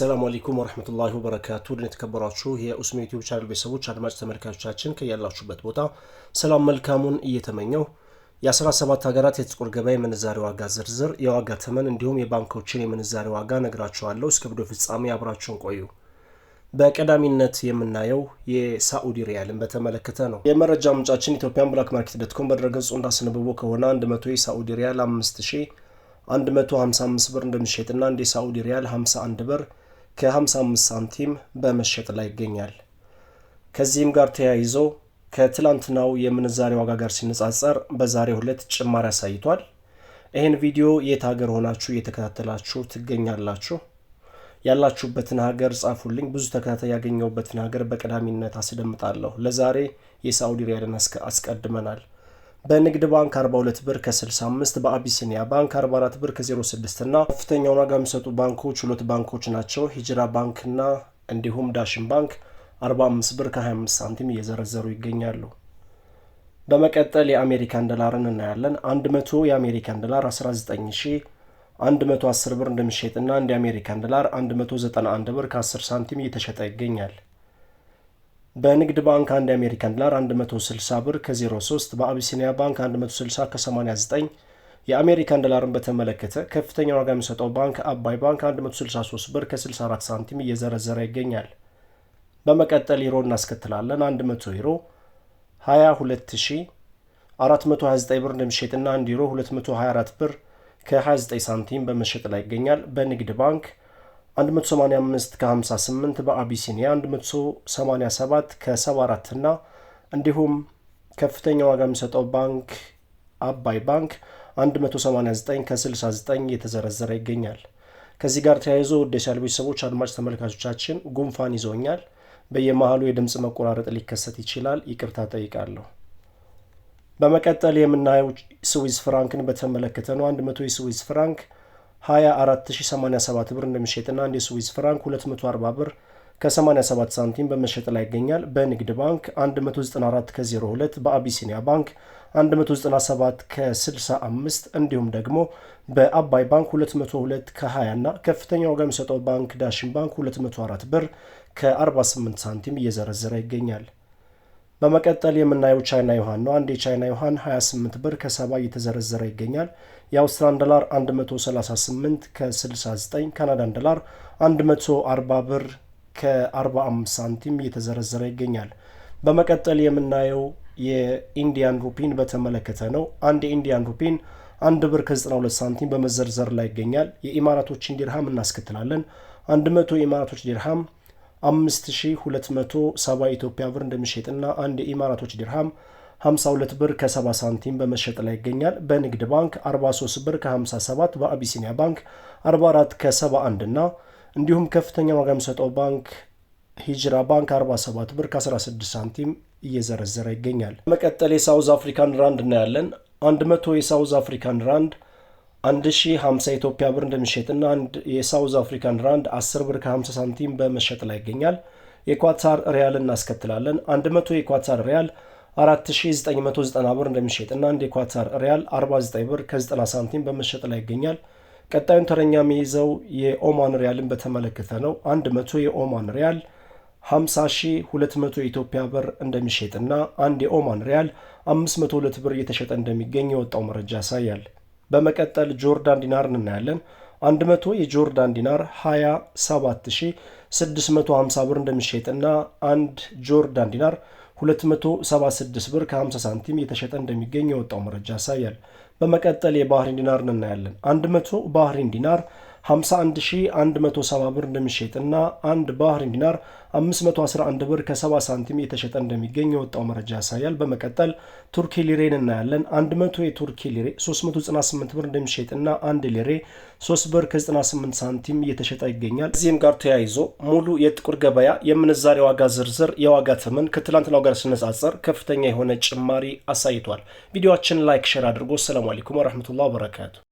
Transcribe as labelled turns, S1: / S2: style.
S1: السلام عليكم ورحمة الله وبركاته لنتكبراتشو هي اسمي يوتيوب شانل بيسابوت شادماج تملكاتشاتشن كيالاችሁበት ቦታ ሰላም መልካሙን እየተመኘው የ17 ሀገራት የጥቁር ገበያ የምንዛሬ ዋጋ ዝርዝር የዋጋ ተመን እንዲሁም የባንኮችን የምንዛሬ ዋጋ ነግራችኋለሁ። እስከ ቪዲዮ ፍጻሜ አብራችሁን ቆዩ። በቀዳሚነት የምናየው የሳዑዲ ሪያልን በተመለከተ ነው። የመረጃ ምንጫችን ethiopianblackmarket.com በድረገጹ እንዳስነበበው ከሆነ 100 የሳዑዲ ሪያል 5155 ብር እንደሚሸጥና እንደ ሳዑዲ ሪያል 51 ብር ከ55 ሳንቲም በመሸጥ ላይ ይገኛል። ከዚህም ጋር ተያይዞ ከትላንትናው የምንዛሬ ዋጋ ጋር ሲነጻጸር በዛሬው ዕለት ጭማሪ አሳይቷል። ይሄን ቪዲዮ የት ሀገር ሆናችሁ እየተከታተላችሁ ትገኛላችሁ? ያላችሁበትን ሀገር ጻፉልኝ። ብዙ ተከታታይ ያገኘውበትን ሀገር በቀዳሚነት አስደምጣለሁ። ለዛሬ የሳዑዲ ሪያልን አስቀድመናል። በንግድ ባንክ 42 ብር ከ65፣ በአቢሲኒያ ባንክ 44 ብር ከ06 እና ከፍተኛውን ዋጋ የሚሰጡ ባንኮች ሁለት ባንኮች ናቸው። ሂጅራ ባንክና እንዲሁም ዳሽን ባንክ 45 ብር ከ25 ሳንቲም እየዘረዘሩ ይገኛሉ። በመቀጠል የአሜሪካን ዶላርን እናያለን። 100 የአሜሪካን ዶላር 19110 ብር እንደሚሸጥና እንደ አሜሪካን ዶላር 191 ብር ከ10 ሳንቲም እየተሸጠ ይገኛል። በንግድ ባንክ አንድ የአሜሪካን ዶላር 160 ብር ከ03፣ በአቢሲኒያ ባንክ 160 ከ89። የአሜሪካን ዶላርን በተመለከተ ከፍተኛ ዋጋ የሚሰጠው ባንክ አባይ ባንክ 163 ብር ከ64 ሳንቲም እየዘረዘረ ይገኛል። በመቀጠል ዩሮ እናስከትላለን። 100 ዩሮ 22429 ብር እንደሚሸጥና 1 ዩሮ 224 ብር ከ29 ሳንቲም በመሸጥ ላይ ይገኛል። በንግድ ባንክ 185 ከ58፣ በአቢሲኒያ 187 ከ74 እና እንዲሁም ከፍተኛ ዋጋ የሚሰጠው ባንክ አባይ ባንክ 189 ከ69 እየተዘረዘረ ይገኛል። ከዚህ ጋር ተያይዞ ውድ የቻናል ቤተሰቦች አድማጭ ተመልካቾቻችን ጉንፋን ይዞኛል። በየመሃሉ የድምጽ መቆራረጥ ሊከሰት ይችላል፣ ይቅርታ ጠይቃለሁ። በመቀጠል የምናየው ስዊዝ ፍራንክን በተመለከተ ነው። 100 የስዊዝ ፍራንክ 24087 ብር እንደሚሸጥና እንደ ስዊዝ ፍራንክ 240 ብር ከ87 ሳንቲም በመሸጥ ላይ ይገኛል። በንግድ ባንክ 194 ከ02፣ በአቢሲኒያ ባንክ 197 ከ65 እንዲሁም ደግሞ በአባይ ባንክ 202 ከ20 እና ከፍተኛ ዋጋ የሚሰጠው ባንክ ዳሽን ባንክ 204 ብር ከ48 ሳንቲም እየዘረዘረ ይገኛል። በመቀጠል የምናየው ቻይና ዩዋን ነው። አንድ የቻይና ዩዋን 28 ብር ከ70 እየተዘረዘረ ይገኛል። የአውስትራሊያን ዶላር 138 ከ69፣ ካናዳን ዶላር 140 ብር ከ45 ሳንቲም እየተዘረዘረ ይገኛል። በመቀጠል የምናየው የኢንዲያን ሩፒን በተመለከተ ነው። አንድ የኢንዲያን ሩፒን 1 ብር ከ92 ሳንቲም በመዘርዘር ላይ ይገኛል። የኢማራቶችን ዲርሃም እናስከትላለን። 100 የኢማራቶች ዲርሃም 5270 ኢትዮጵያ ብር እንደሚሸጥና አንድ የኢማራቶች ዲርሃም 52 ብር ከ70 ሳንቲም በመሸጥ ላይ ይገኛል። በንግድ ባንክ 43 ብር ከ57፣ በአቢሲኒያ ባንክ 44 ከ71 እና እንዲሁም ከፍተኛ ዋጋ የሚሰጠው ባንክ ሂጅራ ባንክ 47 ብር ከ16 ሳንቲም እየዘረዘረ ይገኛል። በመቀጠል የሳውዝ አፍሪካን ራንድ እናያለን። 100 የሳውዝ አፍሪካን ራንድ 1050 ኢትዮጵያ ብር እንደሚሸጥና አንድ የሳውዝ አፍሪካን ራንድ 10 ብር ከ50 ሳንቲም በመሸጥ ላይ ይገኛል። የኳታር ሪያል እናስከትላለን። 100 የኳታር ሪያል 4990 ብር እንደሚሸጥና አንድ የኳታር ሪያል 49 ብር ከ90 ሳንቲም በመሸጥ ላይ ይገኛል። ቀጣዩን ተረኛ የሚይዘው የኦማን ሪያልን በተመለከተ ነው። 100 የኦማን ሪያል 50200 የኢትዮጵያ ብር እንደሚሸጥና አንድ የኦማን ሪያል 502 ብር እየተሸጠ እንደሚገኝ የወጣው መረጃ ያሳያል። በመቀጠል ጆርዳን ዲናርን እናያለን። 100 የጆርዳን ዲናር 27650 ብር እንደሚሸጥና አንድ ጆርዳን ዲናር 276 ብር ከ50 ሳንቲም እየተሸጠ እንደሚገኝ የወጣው መረጃ ያሳያል። በመቀጠል የባህሪን ዲናርን እናያለን። 100 ባህሪን ዲናር 51170 ብር እንደሚሸጥና አንድ ባህሪን ዲናር 511 ብር ከ70 ሳንቲም እየተሸጠ እንደሚገኝ የወጣው መረጃ ያሳያል። በመቀጠል ቱርኪ ሊሬን እናያለን። 100 የቱርኪ ሊሬ 398 ብር እንደሚሸጥና አንድ ሊሬ 3 ብር ከ98 ሳንቲም እየተሸጠ ይገኛል። እዚህም ጋር ተያይዞ ሙሉ የጥቁር ገበያ የምንዛሬ ዋጋ ዝርዝር የዋጋ ተመን ከትላንትናው ጋር ሲነጻጸር ከፍተኛ የሆነ ጭማሪ አሳይቷል። ቪዲዮአችንን ላይክ፣ ሼር አድርጎ ሰላም አለይኩም ወራህመቱላሂ ወበረካቱ።